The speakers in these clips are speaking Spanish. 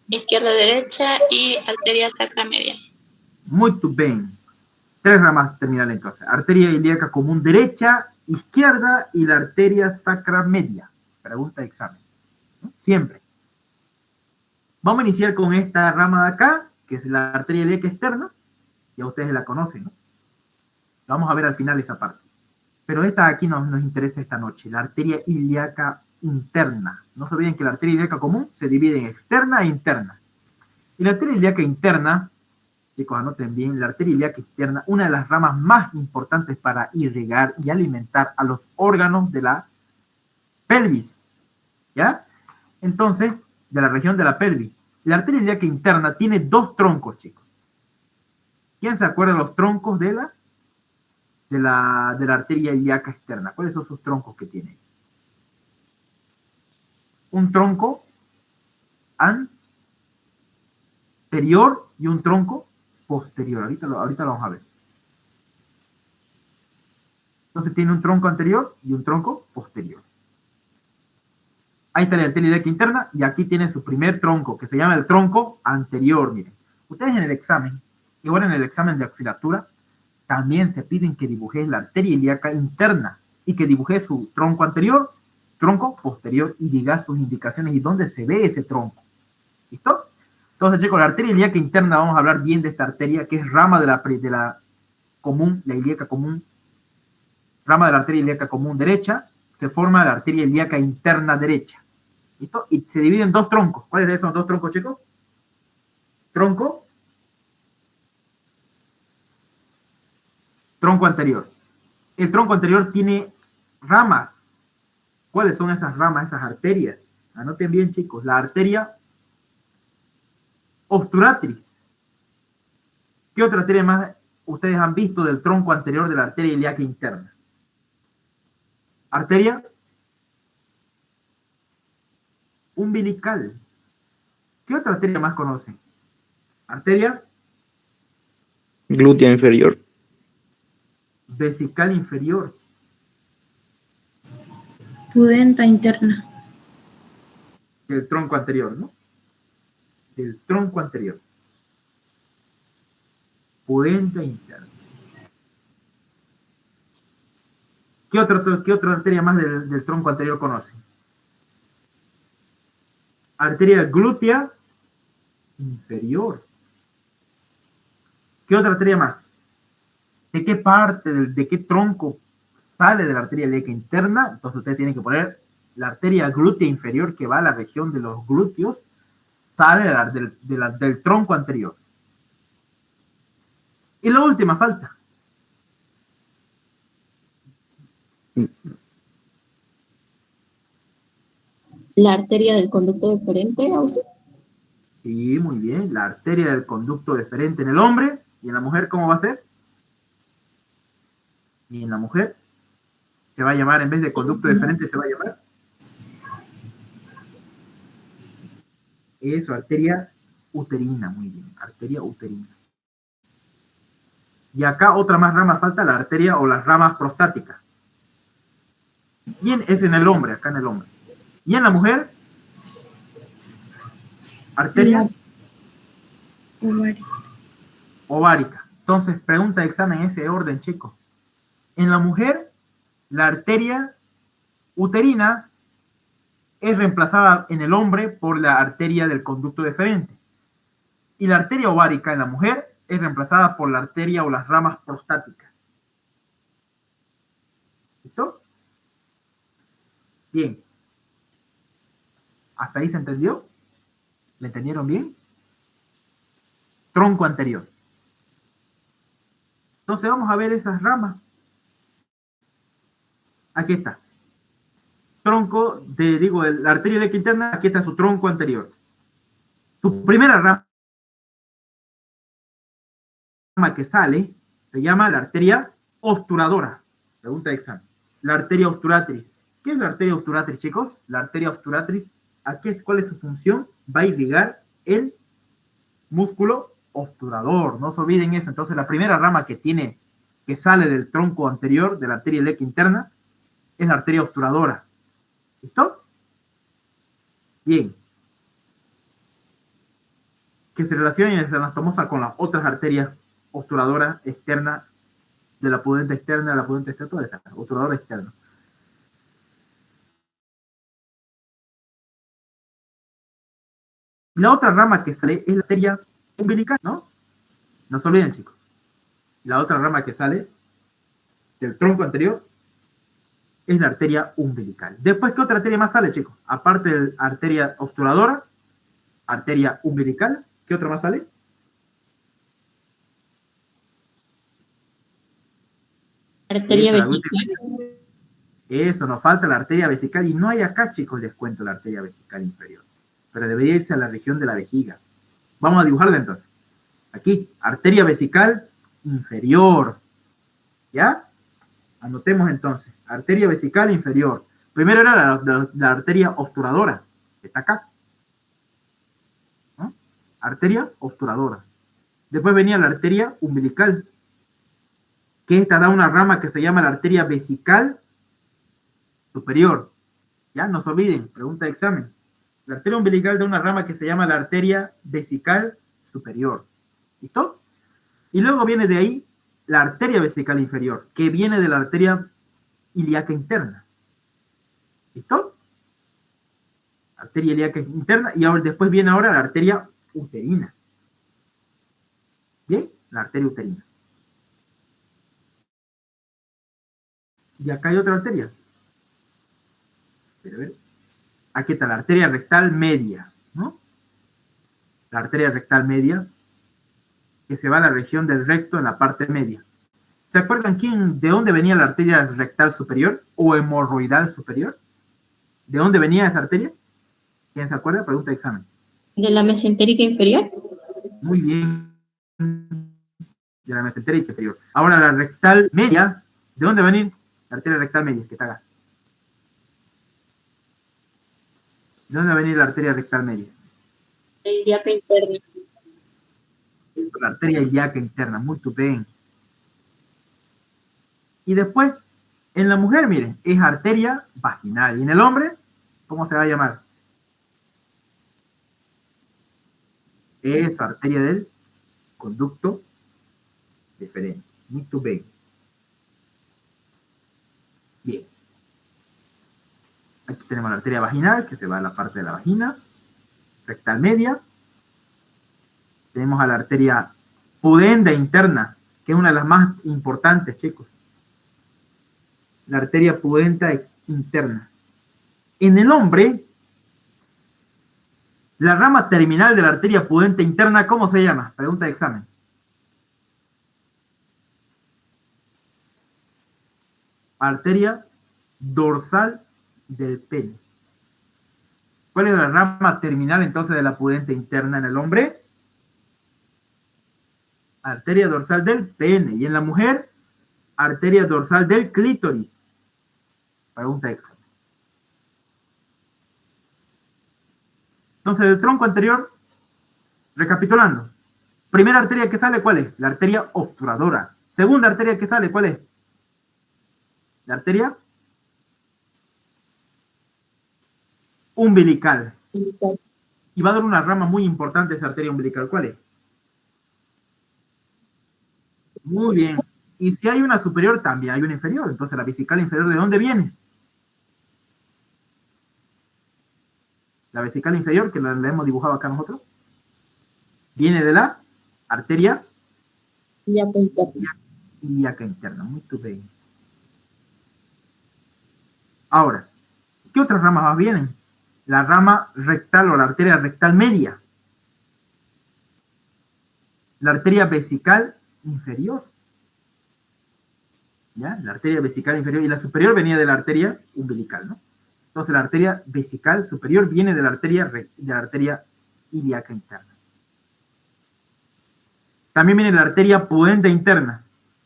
izquierda-derecha y arteria sacra-media. Muy bien. 3 ramas terminales entonces. Arteria ilíaca común derecha, izquierda y la arteria sacra media. Pregunta de examen, ¿no? Siempre. Vamos a iniciar con esta rama de acá, que es la arteria ilíaca externa. Ya ustedes la conocen, ¿no? Vamos a ver al final esa parte. Pero esta aquí nos interesa esta noche, la arteria ilíaca interna. No se olviden que la arteria ilíaca común se divide en externa e interna. Y la arteria ilíaca interna, chicos, anoten bien, la arteria ilíaca externa, una de las ramas más importantes para irrigar y alimentar a los órganos de la pelvis, ¿ya? Entonces, de la región de la pelvis. La arteria ilíaca interna tiene 2 troncos, chicos. ¿Quién se acuerda de los troncos de la arteria ilíaca externa? ¿Cuáles son sus troncos que tiene? Un tronco anterior y un tronco posterior. Ahorita lo vamos a ver. Entonces tiene un tronco anterior y un tronco posterior. Ahí está la arteria ilíaca interna y aquí tiene su primer tronco, que se llama el tronco anterior. Miren, ustedes en el examen, igual en el examen de auxiliatura, también te piden que dibujes la arteria ilíaca interna y que dibujes su tronco anterior, tronco posterior y digas sus indicaciones y dónde se ve ese tronco. ¿Listo? Entonces, chicos, la arteria ilíaca interna, vamos a hablar bien de esta arteria, que es rama de la común, la ilíaca común, rama de la arteria ilíaca común derecha, se forma la arteria ilíaca interna derecha. ¿Listo? Y se divide en 2 troncos. ¿Cuáles son esos 2 troncos, chicos? Tronco anterior. El tronco anterior tiene ramas. ¿Cuáles son esas ramas, esas arterias? Anoten bien, chicos. La arteria obturatriz. ¿Qué otra arteria más ustedes han visto del tronco anterior de la arteria ilíaca interna? Arteria umbilical. ¿Qué otra arteria más conocen? Arteria glútea inferior. Vesical inferior. Pudenda interna. Del tronco anterior, ¿no? Del tronco anterior. Pudenda interna. ¿Qué otra arteria más del tronco anterior conocen? Arteria glútea inferior. ¿Qué otra arteria más? ¿De qué parte, de qué tronco sale de la arteria ilíaca interna? Entonces ustedes tienen que poner la arteria glútea inferior que va a la región de los glúteos, sale del tronco anterior. Y la última falta. La arteria del conducto deferente, Ausi. Sí, muy bien. La arteria del conducto deferente en el hombre. ¿Y en la mujer cómo va a ser? Y en la mujer se va a llamar, en vez de conducto deferente, se va a llamar eso, arteria uterina. Muy bien, arteria uterina. Y acá otra más rama falta, la arteria o las ramas prostáticas. Bien, es en el hombre, acá en el hombre. Y en la mujer, arteria ovárica. Entonces, pregunta de examen en ese orden, chicos. En la mujer, la arteria uterina es reemplazada en el hombre por la arteria del conducto deferente. Y la arteria ovárica en la mujer es reemplazada por la arteria o las ramas prostáticas. ¿Listo? Bien. ¿Hasta ahí se entendió? ¿Me entendieron bien? Tronco anterior. Entonces vamos a ver esas ramas. Aquí está. Tronco la arteria ilíaca interna, aquí está su tronco anterior. Su primera rama que sale se llama la arteria obturadora. Pregunta de examen. La arteria obturatriz. ¿Qué es la arteria obturatriz, chicos? La arteria obturatriz, ¿cuál es su función? Va a irrigar el músculo obturador. No se olviden eso. Entonces, la primera rama que sale del tronco anterior de la arteria ilíaca interna es la arteria obturadora. ¿Listo? Bien. que se relaciona en la anastomosa con las otras arterias obturadoras externas de la pudente externa, de la pudente externa, todas esas, obturadora externa. La otra rama que sale es la arteria umbilical, ¿no? No se olviden, chicos. La otra rama que sale del tronco anterior es la arteria umbilical. Después, ¿qué otra arteria más sale, chicos? Aparte de la arteria obturadora, arteria umbilical, ¿qué otra más sale? Arteria Esa, vesical. eso, nos falta la arteria vesical y no hay acá, chicos, les cuento la arteria vesical inferior. Pero debería irse a la región de la vejiga. Vamos a dibujarla entonces. Aquí, arteria vesical inferior. ¿Ya? Anotemos entonces. Arteria vesical inferior. Primero era la arteria obturadora, que está acá. ¿No? Arteria obturadora. Después venía la arteria umbilical, que esta da una rama que se llama la arteria vesical superior. Ya, no se olviden, pregunta de examen. La arteria umbilical da una rama que se llama la arteria vesical superior. ¿Listo? Y luego viene de ahí la arteria vesical inferior, que viene de la arteria ilíaca interna. ¿Listo? Arteria ilíaca interna, y ahora, después viene ahora la arteria uterina. ¿Bien? La arteria uterina. Y acá hay otra arteria. Pero a ver. Aquí está la arteria rectal media, ¿no? La arteria rectal media, que se va a la región del recto en la parte media. ¿Se acuerdan de dónde venía la arteria rectal superior o hemorroidal superior? ¿De dónde venía esa arteria? ¿Quién se acuerda? Pregunta de examen. De la mesentérica inferior. Muy bien. De la mesentérica inferior. Ahora la rectal media, ¿de dónde venía? La arteria rectal media, que está acá. ¿De dónde va a venir la arteria rectal media? La ilíaca interna. La arteria ilíaca interna, muy bien. Y después, en la mujer, miren, es arteria vaginal. Y en el hombre, ¿cómo se va a llamar? Es arteria del conducto deferente. Muy bien. Bien. Aquí tenemos la arteria vaginal, que se va a la parte de la vagina. Rectal media. Tenemos a la arteria pudenda interna, que es una de las más importantes, chicos. La arteria pudenda interna. En el hombre, la rama terminal de la arteria pudenda interna, ¿cómo se llama? Pregunta de examen. Arteria dorsal del pene. ¿Cuál es la rama terminal entonces de la pudenda interna en el hombre? Arteria dorsal del pene. Y en la mujer, arteria dorsal del clítoris. Pregunta extra. Entonces, del tronco anterior, recapitulando. Primera arteria que sale, ¿cuál es? La arteria obturadora. Segunda arteria que sale, ¿cuál es? La arteria umbilical. Y va a dar una rama muy importante esa arteria umbilical. ¿Cuál es? Muy bien. Y si hay una superior, también hay una inferior. Entonces, la vesical inferior, ¿de dónde viene? La vesical inferior, que la hemos dibujado acá nosotros, viene de la arteria Ilíaca interna. ilíaca interna. Muy bien. Ahora, ¿qué otras ramas más vienen? La rama rectal o la arteria rectal media. La arteria vesical inferior. ¿Ya? La arteria vesical inferior. Y la superior venía de la arteria umbilical, ¿no? Entonces la arteria vesical superior viene de la arteria ilíaca interna. También viene la arteria pudenda interna.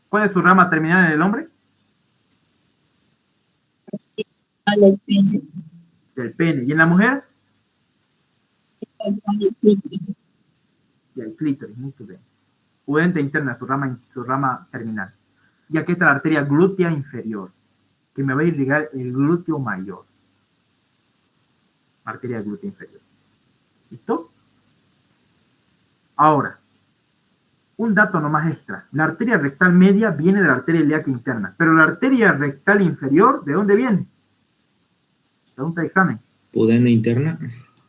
¿Cuál es su rama terminal en el hombre? Del pene. Del pene. ¿Y en la mujer? Del clítoris. Del clítoris. Muy bien. Pudenda interna, su rama terminal. Y aquí está la arteria glútea inferior, que me va a irrigar el glúteo mayor. Arteria glútea inferior. ¿Listo? Ahora, un dato nomás extra. La arteria rectal media viene de la arteria ilíaca interna, pero la arteria rectal inferior, ¿de dónde viene? Pregunta de examen. Pudenda interna.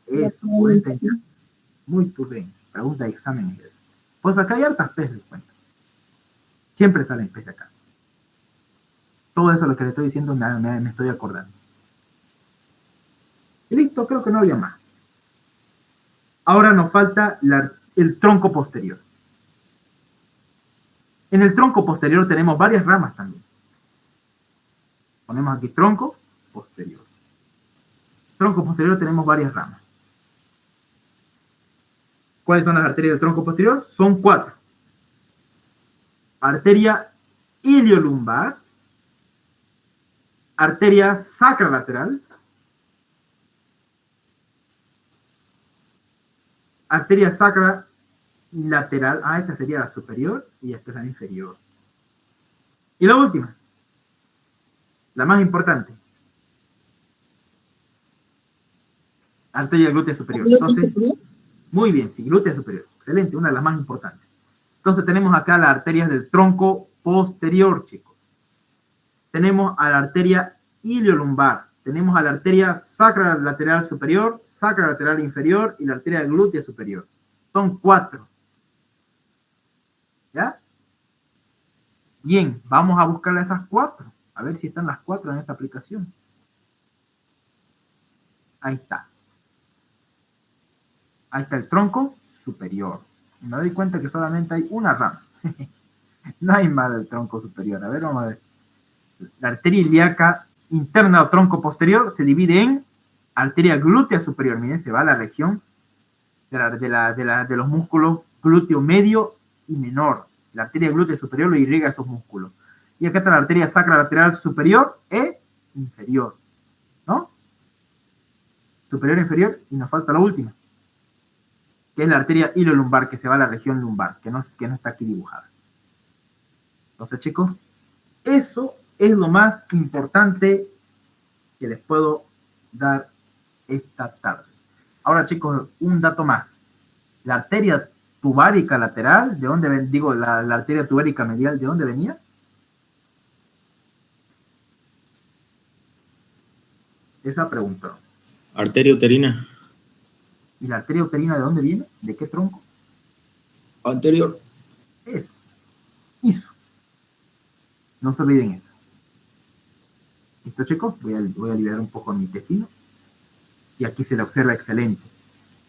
Eso, pudenda interna. Muy bien. Pregunta de examen es eso. Pues acá hay hartas P's, les cuento. Siempre salen P's acá. Todo eso lo que le estoy diciendo me estoy acordando. Y listo, creo que no había más. Ahora nos falta el tronco posterior. En el tronco posterior tenemos varias ramas también. Ponemos aquí tronco posterior. Tronco posterior tenemos varias ramas. ¿Cuáles son las arterias del tronco posterior? Son 4. Arteria iliolumbar, arteria sacrolateral, arteria sacra lateral, esta sería la superior y esta es la inferior. Y la última, la más importante, arteria glútea superior. Entonces, muy bien, sí, glútea superior, excelente, una de las más importantes. Entonces tenemos acá las arterias del tronco posterior, chicos. Tenemos a la arteria iliolumbar, tenemos a la arteria sacra lateral superior, sacra lateral inferior y la arteria glútea superior. Son 4. ¿Ya? Bien, vamos a buscar esas 4. A ver si están las 4 en esta aplicación. Ahí está. Ahí está el tronco superior. Me doy cuenta que solamente hay una rama. No hay más del tronco superior. A ver, vamos a ver. La arteria ilíaca interna o tronco posterior se divide en arteria glútea superior. Miren, se va a la región de los músculos glúteo medio y menor. La arteria glútea superior lo irriga esos músculos. Y acá está la arteria sacra lateral superior e inferior. ¿No? Superior e inferior. Y nos falta la última, que es la arteria iliolumbar, que se va a la región lumbar, que no está aquí dibujada. Entonces, chicos, eso es lo más importante que les puedo dar esta tarde. Ahora, chicos, un dato más. La arteria tubárica lateral, ¿de dónde digo la arteria tubárica medial, de dónde venía? Esa pregunta. Arteria uterina. ¿Y la arteria uterina de dónde viene? ¿De qué tronco? Anterior. Eso. No se olviden eso. ¿Listo, chicos? Voy a liberar un poco mi intestino. Y aquí se le observa excelente.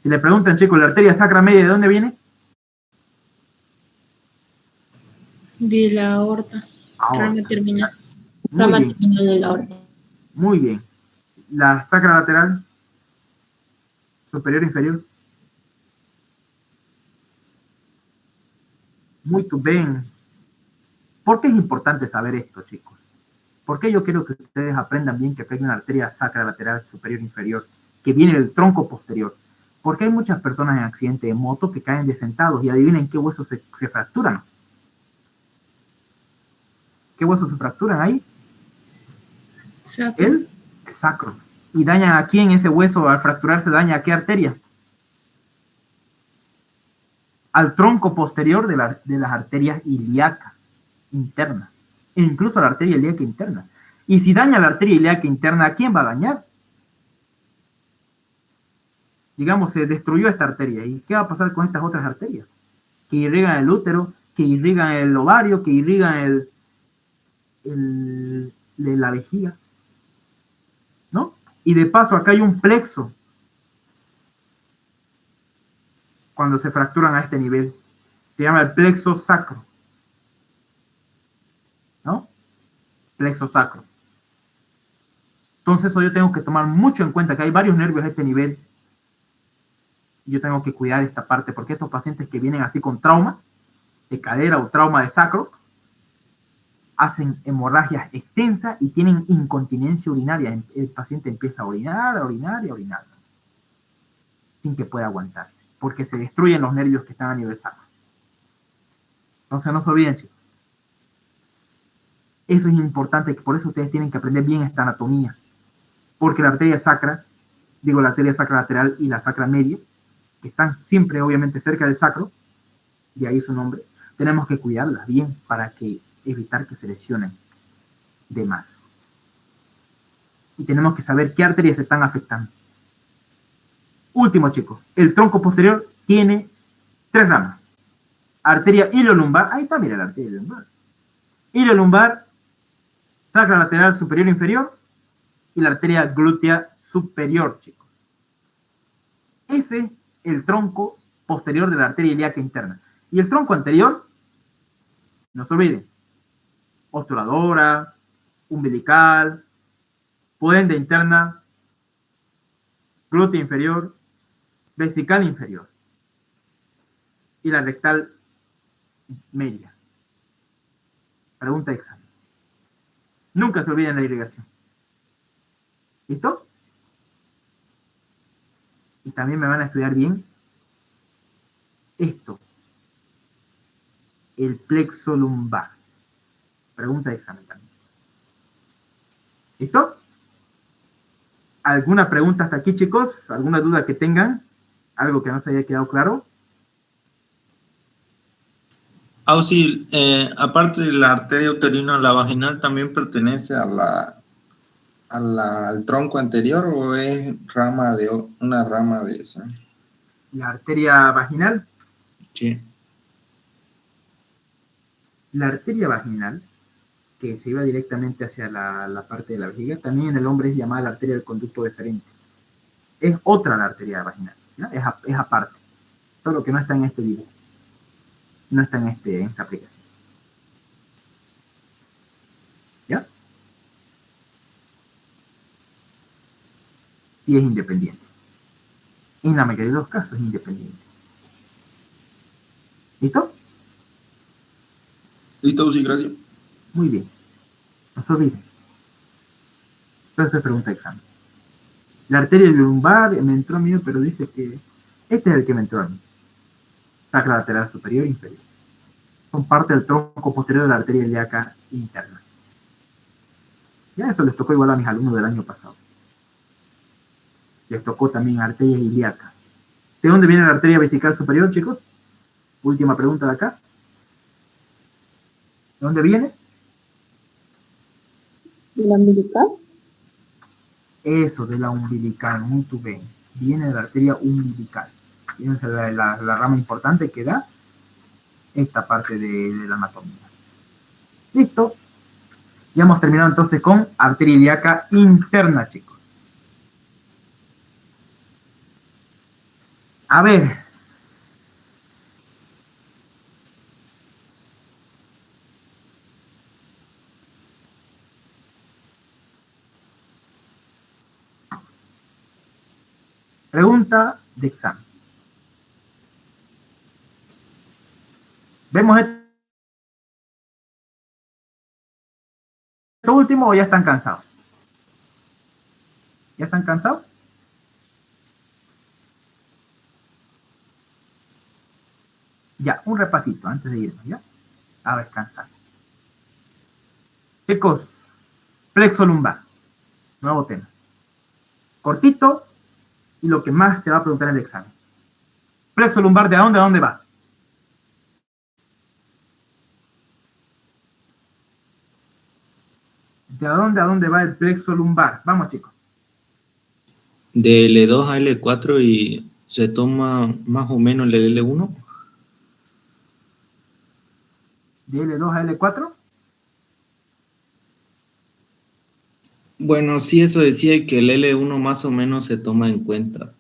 Si le preguntan, chicos, ¿la arteria sacra media de dónde viene? De la aorta. Rama terminal. Rama terminal de la aorta. Muy bien. ¿La sacra lateral? ¿Superior o inferior? Muy bien. ¿Por qué es importante saber esto, chicos? Porque yo quiero que ustedes aprendan bien que acá hay una arteria sacra lateral superior e inferior que viene del tronco posterior. Porque hay muchas personas en accidente de moto que caen de sentados y adivinen qué huesos se fracturan. ¿Qué huesos se fracturan ahí? Sacro. El sacro. ¿Y daña a quién ese hueso al fracturarse? ¿Daña a qué arteria? Al tronco posterior de las arterias ilíacas internas. E incluso a la arteria ilíaca interna. Y si daña la arteria ilíaca interna, ¿a quién va a dañar? Digamos, se destruyó esta arteria. ¿Y qué va a pasar con estas otras arterias? Que irrigan el útero, que irrigan el ovario, que irrigan la vejiga. ¿No? Y de paso, acá hay un plexo. Cuando se fracturan a este nivel. Se llama el plexo sacro. ¿No? Plexo sacro. Entonces, yo tengo que tomar mucho en cuenta que hay varios nervios a este nivel. Yo tengo que cuidar esta parte, porque estos pacientes que vienen así con trauma de cadera o trauma de sacro, hacen hemorragias extensas y tienen incontinencia urinaria. El paciente empieza a orinar, sin que pueda aguantarse, porque se destruyen los nervios que están a nivel sacro. Entonces no se olviden, chicos. Eso es importante, por eso ustedes tienen que aprender bien esta anatomía, porque la arteria sacra, la arteria sacra lateral y la sacra media, que están siempre obviamente cerca del sacro, de ahí su nombre, tenemos que cuidarlas bien para evitar que se lesionen de más. Y tenemos que saber qué arterias se están afectando. Último, chicos, el tronco posterior tiene 3 ramas. Arteria iliolumbar, ahí está, mira la arteria iliolumbar. Iliolumbar, sacro lateral superior e inferior y la arteria glútea superior, chicos. Ese es el tronco posterior de la arteria ilíaca interna. Y el tronco anterior, no se olviden, obturadora, umbilical, pudenda interna, glútea inferior, vesical inferior y la rectal media. Pregunta de examen. Nunca se olviden la irrigación. ¿Listo? Y también me van a estudiar bien esto. El plexo lumbar. Pregunta de examen también. ¿Listo? ¿Alguna pregunta hasta aquí, chicos? ¿Alguna duda que tengan? ¿Algo que no se haya quedado claro? Auxil, aparte de la arteria uterina, ¿la vaginal también pertenece al tronco anterior o es una rama de esa? La arteria vaginal. Sí. La arteria vaginal, que se iba directamente hacia la parte de la vejiga, también en el hombre es llamada la arteria del conducto deferente. Es otra la arteria vaginal, ¿no? Es aparte, solo que no está en este dibujo, no está en esta aplicación. ¿Ya? Y es independiente. En la mayoría de los casos es independiente. ¿Listo? Listo, Auxil, gracias. Muy bien. No se olviden. Entonces pregunta de examen. La arteria lumbar me entró a mí, pero dice que este es el que me entró a mí. Sacro lateral superior e inferior. Son parte del tronco posterior de la arteria ilíaca interna. Ya eso les tocó igual a mis alumnos del año pasado. Les tocó también arteria ilíaca. ¿De dónde viene la arteria vesical superior, chicos? Última pregunta de acá. ¿De dónde viene? ¿De la umbilical? Eso, de la umbilical, muy bien. Viene de la arteria umbilical. Fíjense la rama importante que da esta parte de la anatomía. Listo. Ya hemos terminado entonces con arteria ilíaca interna, chicos. A ver. Pregunta de examen. ¿Vemos esto último o ya están cansados? ¿Ya están cansados? Ya, un repasito antes de irnos, ¿ya? A descansar. Chicos, plexo lumbar. Nuevo tema. Cortito y lo que más se va a preguntar en el examen. Plexo lumbar, ¿de dónde a dónde va? ¿De dónde a dónde va el plexo lumbar? Vamos, chicos. De L2 a L4 y se toma más o menos el L1. ¿De L2 a L4? Bueno, sí, eso decía que el L1 más o menos se toma en cuenta.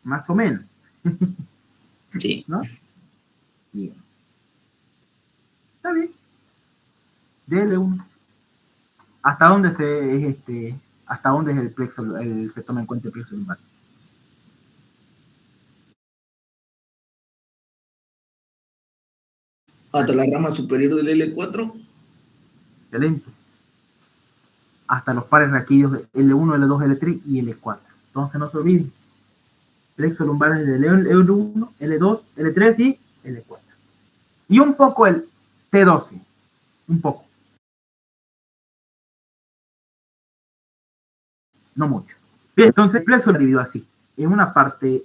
Más o menos. Sí. ¿No? Bien. Está bien. De L1. ¿Hasta dónde hasta dónde es el plexo, se toma en cuenta el plexo lumbar? Hasta la rama superior del L4. Excelente. Hasta los pares raquídeos L1, L2, L3 y L4. Entonces no se olviden. Plexo lumbar es de L1, L2, L3 y L4. Y un poco el T12. Un poco. No mucho. Bien, entonces el plexo lo dividido así. En una parte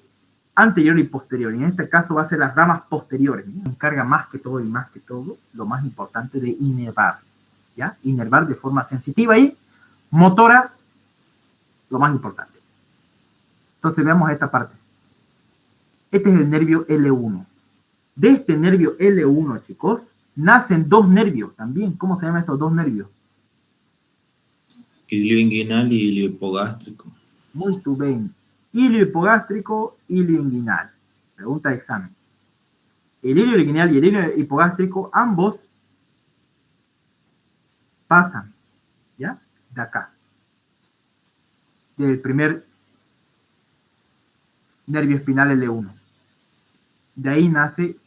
anterior y posterior. Y en este caso va a ser las ramas posteriores. Se encarga más que todo lo más importante de inervar. ¿Ya? Inervar de forma sensitiva y motora, lo más importante. Entonces veamos esta parte. Este es el nervio L1. De este nervio L1, chicos, nacen dos nervios también. ¿Cómo se llaman esos dos nervios? Ilioinguinal y iliohipogástrico. Muy bien. Iliohipogástrico, ilioinguinal. Pregunta de examen. El ilioinguinal y el iliohipogástrico, ambos pasan, ¿ya? De acá. Del primer nervio espinal L1. De ahí nace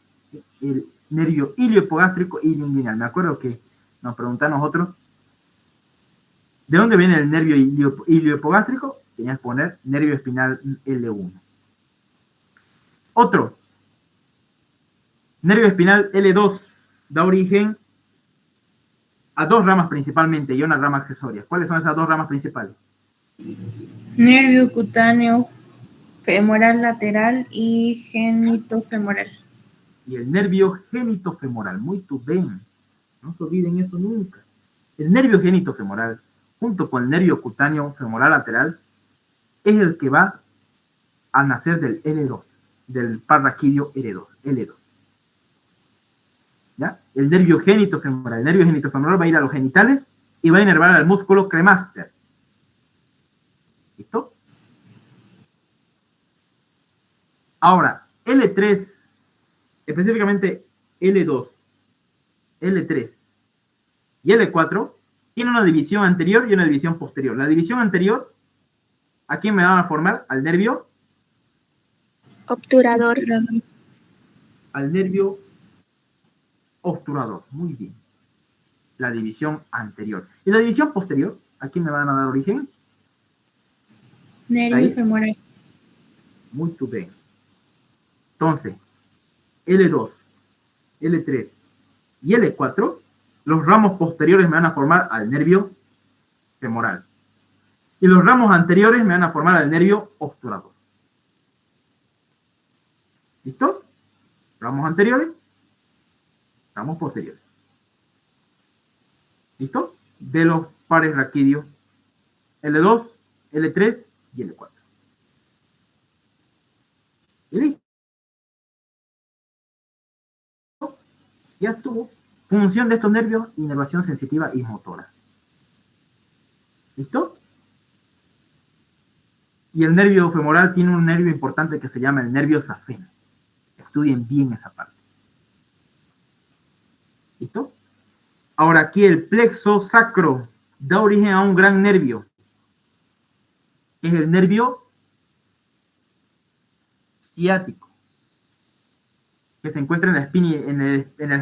el nervio iliohipogástrico y ilioinguinal. Me acuerdo que nos preguntan nosotros, ¿de dónde viene el nervio iliohipogástrico? Tenías que poner nervio espinal L1. Otro, nervio espinal L2, da origen a dos ramas principalmente y una rama accesoria. ¿Cuáles son esas dos ramas principales? Nervio cutáneo femoral lateral y genitofemoral. Y el nervio genitofemoral, muy bien. No se olviden eso nunca. El nervio genitofemoral, junto con el nervio cutáneo femoral lateral, es el que va a nacer del L2, del par raquídeo L2. ¿Ya? El nervio genitofemoral va a ir a los genitales y va a inervar al músculo cremaster. ¿Listo? Ahora, L3, específicamente L2, L3 y L4, tiene una división anterior y una división posterior. La división anterior, ¿a quién me van a formar? Al nervio Obturador. Al nervio obturador. Muy bien. La división anterior. Y la división posterior, ¿a quién me van a dar origen? Nervio femoral. Muy bien. Entonces, L2, L3 y L4, los ramos posteriores me van a formar al nervio femoral. Y los ramos anteriores me van a formar al nervio obturador. ¿Listo? Ramos anteriores, ramos posteriores. ¿Listo? De los pares raquídeos L2, L3 y L4. ¿Y listo? Ya estuvo. Función de estos nervios, inervación sensitiva y motora. ¿Listo? Y el nervio femoral tiene un nervio importante que se llama el nervio safeno. Estudien bien esa parte. ¿Listo? Ahora aquí el plexo sacro da origen a un gran nervio, que es el nervio ciático, que se encuentra en la espina, en la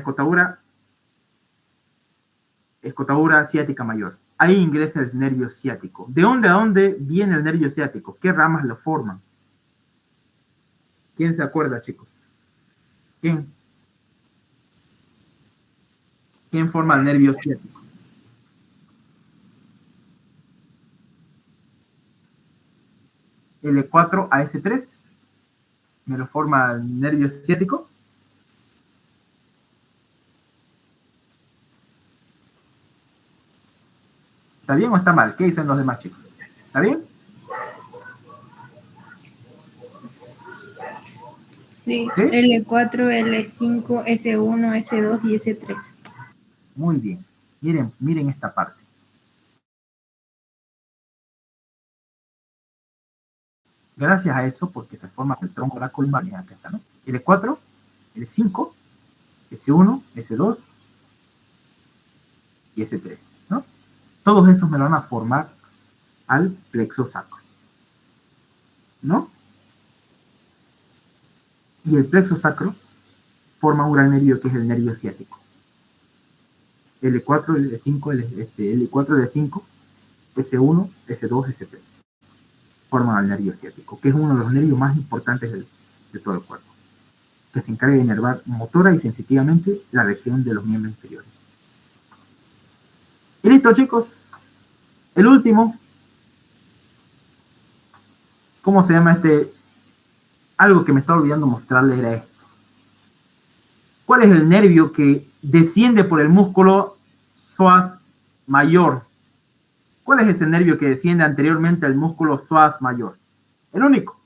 escotadura ciática mayor. Ahí ingresa el nervio ciático. ¿De dónde a dónde viene el nervio ciático? ¿Qué ramas lo forman? ¿Quién se acuerda, chicos? ¿Quién forma el nervio ciático? L4 a S3 me lo forma el nervio ciático. ¿Está bien o está mal? ¿Qué dicen los demás, chicos? ¿Está bien? Sí, ¿sí? L4, L5, S1, S2 y S3. Muy bien. Miren esta parte. Gracias a eso, porque se forma el tronco de la columna, acá está, ¿no? L4, L5, S1, S2 y S3, ¿no? Todos esos me lo van a formar al plexo sacro, ¿no? Y el plexo sacro forma un gran nervio que es el nervio ciático. L4, L5, L4, L5, S1, S2, S3. Forman al nervio ciático, que es uno de los nervios más importantes de todo el cuerpo, que se encarga de inervar motora y sensitivamente la región de los miembros inferiores. Y listo, chicos. El último. ¿Cómo se llama este Algo que me estaba olvidando mostrarle era esto. ¿Cuál es el nervio que desciende por el músculo psoas mayor? ¿Cuál es ese nervio que desciende anteriormente al músculo psoas mayor? El único.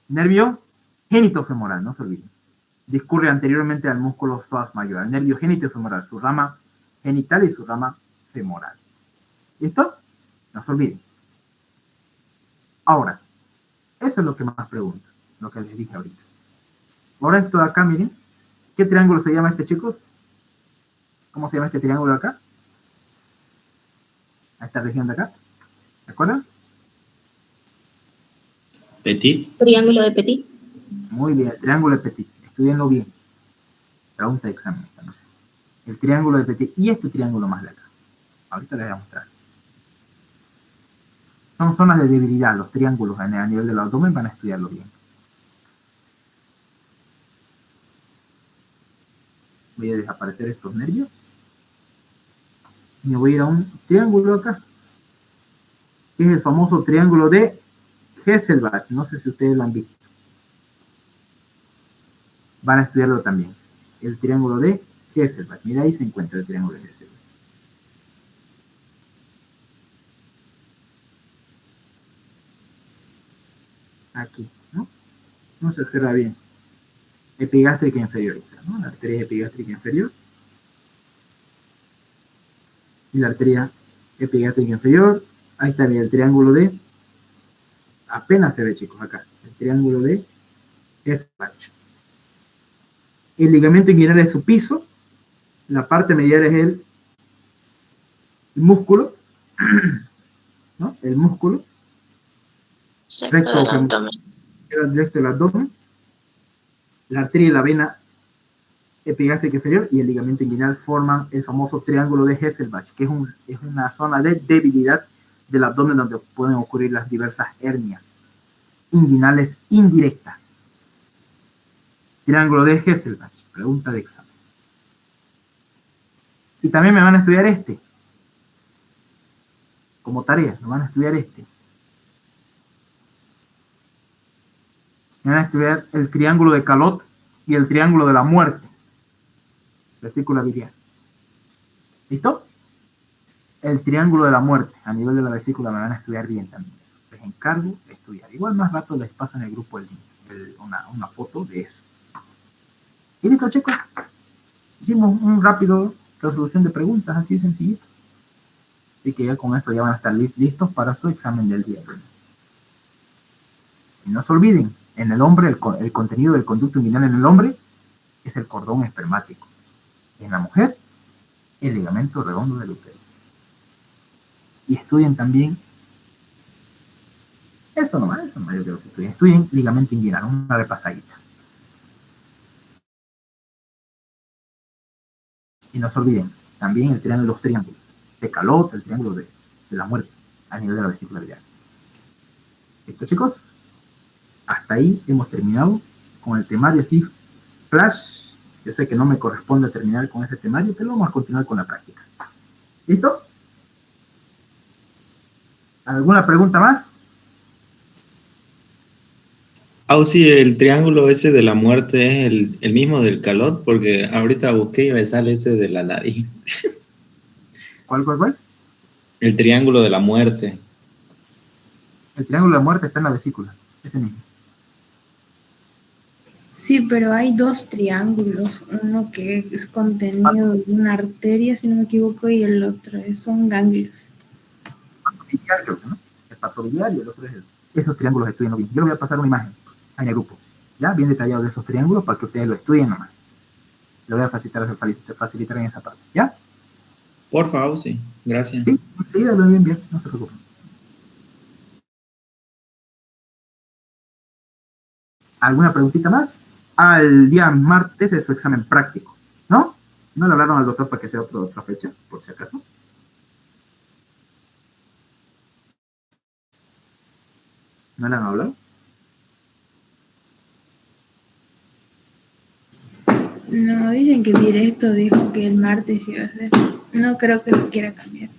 Nervio genitofemoral, no se olviden. Discurre anteriormente al músculo psoas mayor, el nervio genitofemoral, su rama genital y su rama femoral. ¿Listo? No se olviden. Ahora, eso es lo que más pregunto, lo que les dije ahorita. Ahora esto de acá, miren. ¿Qué triángulo se llama este, chicos? ¿Cómo se llama este triángulo de acá? A esta región de acá. ¿Se acuerdan? Petit. Triángulo de Petit. Muy bien, el triángulo de Petit. Estudienlo bien. Pregunta de examen. El triángulo de Petit y este triángulo más de acá. Ahorita les voy a mostrar. Son zonas de debilidad. Los triángulos a nivel del abdomen van a estudiarlo bien. Voy a desaparecer estos nervios. Y me voy a ir a un triángulo acá. Que es el famoso triángulo de Hesselbach. No sé si ustedes lo han visto. Van a estudiarlo también. El triángulo de Hesselbach. Mira, ahí se encuentra el triángulo de Hesselbach. Aquí, ¿no? No se observa bien. Epigástrica inferior, ¿no? La arteria epigástrica inferior. Y la arteria epigástrica inferior. Ahí está bien, el triángulo de... Apenas se ve, chicos, acá. El triángulo de Hesselbach. El ligamento inguinal es su piso. La parte medial es el músculo. ¿No? El músculo. Recto del abdomen. Recto del abdomen. La arteria y la vena epigástrica inferior y el ligamento inguinal forman el famoso triángulo de Hesselbach, que es una zona de debilidad del abdomen donde pueden ocurrir las diversas hernias inguinales indirectas. Triángulo de Hesselbach, pregunta de examen. Y también me van a estudiar este. Como tarea, me van a estudiar este. Me van a estudiar el triángulo de Calot y el triángulo de la muerte. Vesícula biliar. ¿Listo? El triángulo de la muerte, a nivel de la vesícula, me van a estudiar bien también. Les encargo de estudiar. Igual más rato les paso en el grupo una foto de eso. Y listo, chicos. Hicimos un rápido resolución de preguntas, así de sencillito. Así que ya con eso ya van a estar listos para su examen del día de hoy. Y no se olviden, en el hombre, el contenido del conducto inguinal en el hombre es el cordón espermático. En la mujer, el ligamento redondo del útero. Y estudien también, eso nomás, yo quiero que estudien ligamento inguinal, una repasadita. Y no se olviden, también el triángulo de los triángulos, de Calot, el triángulo de la muerte, a nivel de la vesícula biliar. ¿Listo, chicos? Hasta ahí hemos terminado con el temario así, flash. Yo sé que no me corresponde terminar con ese temario, pero vamos a continuar con la práctica. ¿Listo? ¿Alguna pregunta más? Sí, el triángulo ese de la muerte es el mismo del Calot, porque ahorita busqué y me sale ese de la nariz. ¿Cuál? El triángulo de la muerte. El triángulo de la muerte está en la vesícula, ese mismo. Sí, pero hay dos triángulos, uno que es contenido de una arteria, si no me equivoco, y el otro son ganglios. ¿No? El patobiliar y el otro es esos triángulos estudienlo bien. Yo les voy a pasar una imagen en el grupo, ya bien detallado de esos triángulos para que ustedes lo estudien nomás. Lo voy a facilitar en esa parte, ¿ya? Por favor, sí. Gracias. Sí, enseguida lo bien, no se preocupen. ¿Alguna preguntita más? Al día martes es su examen práctico, ¿no? ¿No le hablaron al doctor para que sea otra fecha, por si acaso? ¿No le han hablado? No, dicen que el directo dijo que el martes iba a ser. No creo que lo quiera cambiar.